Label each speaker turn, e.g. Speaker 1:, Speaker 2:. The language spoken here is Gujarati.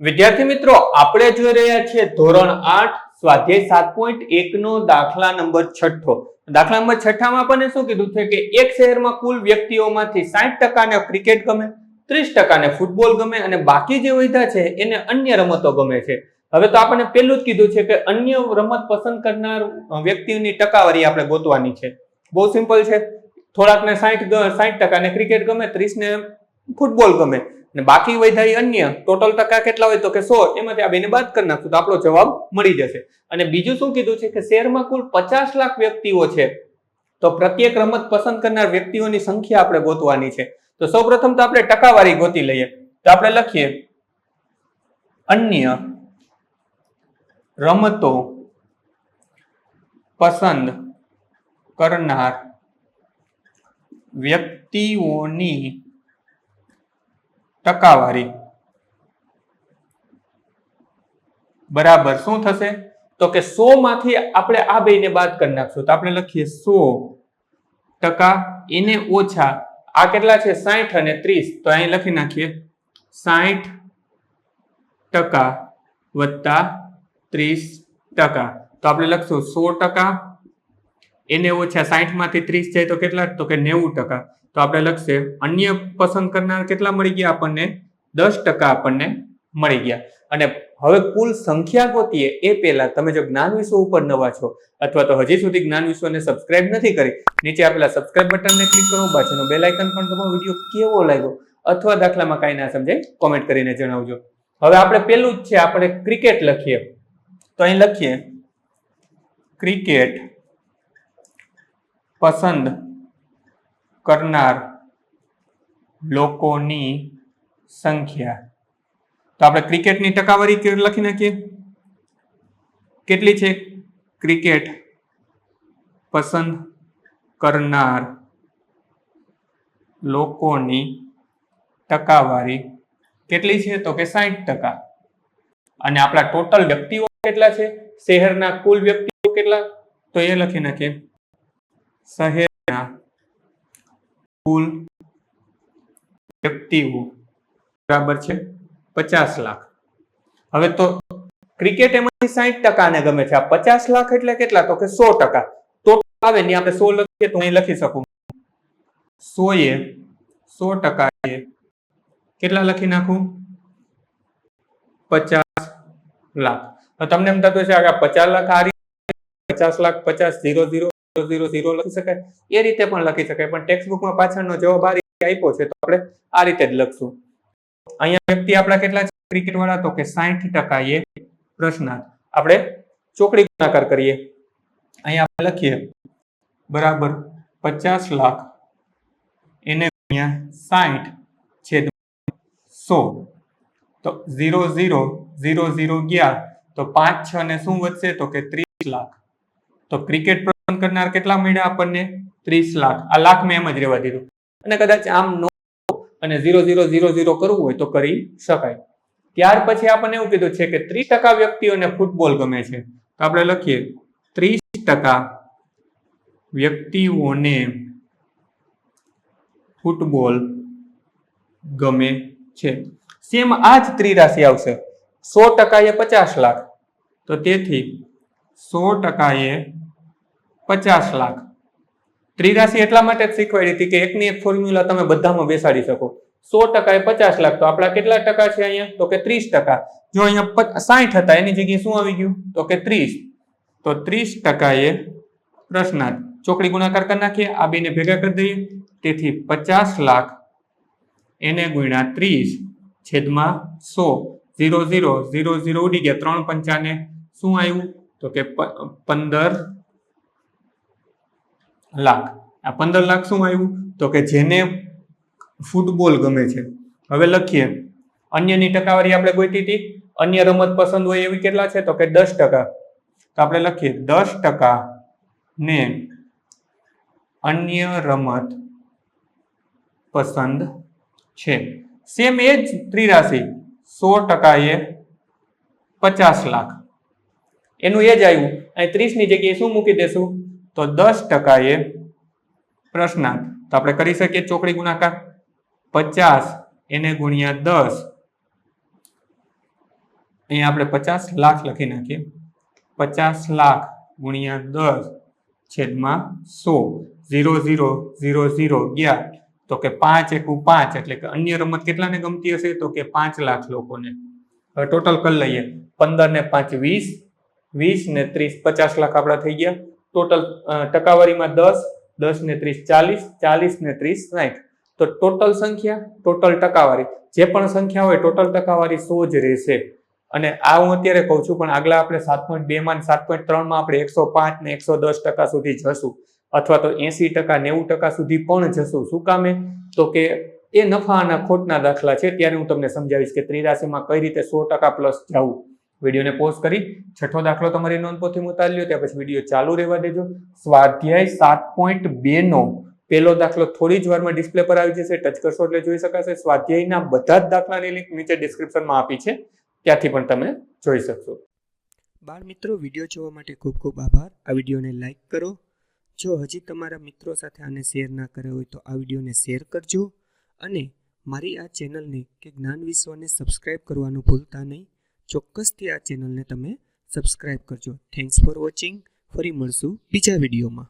Speaker 1: વિદ્યાર્થી મિત્રો, આપણે જોઈ રહ્યા છીએ ધોરણ 8 સ્વાધ્યાય 7.1 નો દાખલા નંબર 6. દાખલા નંબર 6 માં આપણને શું કીધું છે કે એક શહેરમાં કુલ વ્યક્તિઓમાંથી 60% ને ક્રિકેટ ગમે, 30% ને ફૂટબોલ ગમે અને બાકી જે વધ્યા છે એને અન્ય રમતો ગમે છે. હવે તો આપણને પહેલું જ કીધું છે કે અન્ય રમત પસંદ કરનાર વ્યક્તિઓની ટકાવારી આપણે ગોતવાની છે. બહુ સિમ્પલ છે. થોડાકને 60% ને ક્રિકેટ ગમે, 30 ને ફૂટબોલ ગમે અને બાકી વધ્યા અન્ય. ટોટલ ટકા કેટલા હોય તો કે 100. એમાંથી આ બેને બાદ કરી નાખશું તો આપણો જવાબ મળી જશે. અને બીજું શું કીધું છે કે શહેરમાં કુલ 50 લાખ વ્યક્તિઓ છે, તો પ્રત્યેક રમત પસંદ કરનાર વ્યક્તિઓની સંખ્યા આપણે ગોતવાની છે. તો સૌપ્રથમ તો આપણે ટકાવારી ગોતી લઈએ. તો આપણે લખીએ અન્ય રમતો પસંદ કરનાર વ્યક્તિઓની ટકાવારી બરાબર શું થશે તો કે 100 માંથી આપણે આ બેને બાદ કરી નાખશું. તો આપણે લખીએ 100% એને ઓછા આ કેટલા છે 60 અને 30. તો અહીં લખી નાખીએ 60% વત્તા 30%. તો આપણે લખશું 100% એને ઓછા 60 માંથી 30 જાય તો કેટલા તો કે 90%. તો આપણે લખશે અન્ય પસંદ કરનાર કેટલા મળી ગયા આપણને 10% આપણને મળી ગયા. અને હવે કુલ સંખ્યા ગોતીએ એ પહેલા તમે જો જ્ઞાન વિશ્વ ઉપર નવા છો અથવા તો હજી સુધી જ્ઞાન વિશ્વને સબસ્ક્રાઇબ નથી કરી, નીચે આપેલા સબસ્ક્રાઇબ બટનને ક્લિક કરો, બાજુનો બેલ આઇકન પણ દબાવો. વિડિયો કેવો લાગ્યો અથવા દાખલામાં કાંઈ ના સમજાય કોમેન્ટ કરીને જણાવજો. હવે આપણે પહેલું જ છે આપણે ક્રિકેટ લખીએ. તો અહીં લખીએ ક્રિકેટ પસંદ કરનાર લોકોની સંખ્યા. તો આપણે ક્રિકેટની ટકાવારી લખી નાખીએ. કેટલી છે? ક્રિકેટ પસંદ કરનાર લોકોની ટકાવારી કેટલી છે તો કે 60%. અને આપણા ટોટલ વ્યક્તિઓ કેટલા છે? શહેરના કુલ વ્યક્તિઓ કેટલા? તો એ લખી નાખીએ શહેરના કુલ વ્યક્તિઓ બરાબર છે 50 લાખ. હવે તો ક્રિકેટ એમાંથી 60% ને ગમે છે. આ 50 લાખ એટલે કેટલા તો કે 100%. ટોટલ આવે ને આપણે 100 લખીએ તો અહીં લખી શકું 100% એ કેટલા લખી નાખું 50 લાખ. તો તમને એમ થતું છે કે 50 લાખ આ રીતે 50 લાખ 50 00000 લખી શકાય, એ રીતે પણ લખી શકાય, પણ ટેક્સ્ટ બુકમાં પાછળનો જવાબ આ રીતે આપ્યો છે તો આપણે આ રીતે જ લખશું. અહીંયા વ્યક્તિ આપણા કેટલા છે ક્રિકેટ વાળા તો કે 60%. એ પ્રશ્નાર્થ આપણે ચોકડી ગુણાકાર કરીએ. અહીંયા આપણે લખીએ બરાબર 50 લાખ એને ગુણ્યા 60/100. તો 0,0,0,0 ગયા તો 5 6 ને શું વધશે તો કે 30 લાખ. તો ક્રિકેટ પસંદ કરનાર કેટલા મળ્યા આપણને 30 લાખ. આ લાખ મેં એમ જ રહેવા દીધું. અને કદાચ આમ અને 0,0,0,0 કરવું હોય તો કરી શકાય. ત્યાર પછી આપણને એવું કીધું છે કે 30% વ્યક્તિઓને ફૂટબોલ ગમે છે. તો આપણે લખીએ 30% વ્યક્તિઓને ફૂટબોલ ગમે છે. સેમ આ જ ત્રિરાશિ આવશે. 100% એ 50 લાખ. તો તેથી 100% એ 50 લાખ. ત્રિરાશિ એટલા માટે જ શીખવાડી હતી કે એકની એક ફોર્મ્યુલા તમે બધામાં બેસાડી શકો. 100% એ 50 લાખ. તો આપણા કેટલા ટકા છે અહીંયા તો કે 30%. જો અહીંયા 60 હતા એની જગ્યાએ શું આવી ગયું તો કે 30. તો 30% એ પ્રશ્નાર્થ ચોકડી ગુણાકાર કરી નાખીએ. આ બેને ભેગા કરી દઈએ. તેથી 50 લાખ એને ગુણ્યા 30/100. 0,0,0,0 ઉડી ગયા. 3 5 ને શું આવ્યું તો કે 15 લાખ. આ 15 લાખ શું આવ્યું તો કે જેને ફૂટબોલ ગમે છે. હવે લખીએ અન્યની ટકાવારી આપણે ગોતી હતી. અન્ય રમત પસંદ હોય એવી કેટલા છે તો કે 10%. તો આપણે લખીએ 10% ને અન્ય રમત પસંદ છે. સેમ એ જ ત્રિરાશિ 100% એ 50 લાખ. એનું એ જ આવ્યું. અહીં 30 ની જગ્યાએ શું મૂકી દેશું તો 10% એ પ્રશ્નાર્થ તો આપણે કરી શકીએ ચોકડી ગુણાકાર 50 એને ગુણ્યા 10, અહીંયા આપણે 50 લાખ લખી નાખીએ, 50 લાખ ગુણ્યા 10 છેદમાં 100, 0 0 0 0 ગયા તો કે 5 એકુ 5, એટલે કે અન્ય રમત કેટલાને ગમતી હશે તો કે 5 લાખ લોકોને. હવે ટોટલ કરી લઈએ, 15 ને 5 20, 20 ને 30 50 લાખ આપણા થઈ ગયા. ટોટલ ટકાવારીમાં 10, 10 ને 30 40, 40 ને 30 60. તો ટોટલ સંખ્યા, ટોટલ ટકાવારી, જે પણ સંખ્યા હોય ટોટલ ટકાવારી 100 જ રહેશે. અને આ હું અત્યારે કહું છું, પણ આગલા આપણે 7.2 માં 7.3 માં આપણે 105 ને 110% સુધી જશું, અથવા તો 80% 90% સુધી પણ જશું. શું કામે? તો કે એ નફા અને ખોટના દાખલા છે, ત્યારે હું તમને સમજાવીશ કે ત્રિરાશીમાં કઈ રીતે 100% પ્લસ જવું. વિડીયોને પોઝ કરી છઠ્ઠો દાખલો તમારી નોંધપોથીમાં ઉતારી લ્યો, ત્યાં પછી વિડીયો ચાલુ રહેવા દેજો. સ્વાધ્યાય 7.2 નો પહેલો દાખલો થોડી જ વારમાં ડિસ્પ્લે પર આવી જશે, ટચ કરશો એટલે જોઈ શકાશે. સ્વાધ્યાયના બધા જ દાખલાની લિંક નીચે ડિસ્ક્રિપ્શનમાં આપી છે, ત્યાંથી પણ તમે જોઈ શકશો.
Speaker 2: બાળ મિત્રો, વિડીયો જોવા માટે ખૂબ ખૂબ આભાર. આ વિડીયોને લાઈક કરો. જો હજી તમારા મિત્રો સાથે આને શેર ના કર્યો હોય તો આ વિડીયોને શેર કરજો, અને મારી આ ચેનલને કે જ્ઞાન વિશ્વને સબસ્ક્રાઇબ કરવાનું ભૂલતા નહીં. ચોક્કસથી આ ચેનલને તમે સબસ્ક્રાઇબ કરજો. Thanks for watching. ફરી મળશું બીજા વિડીયોમાં.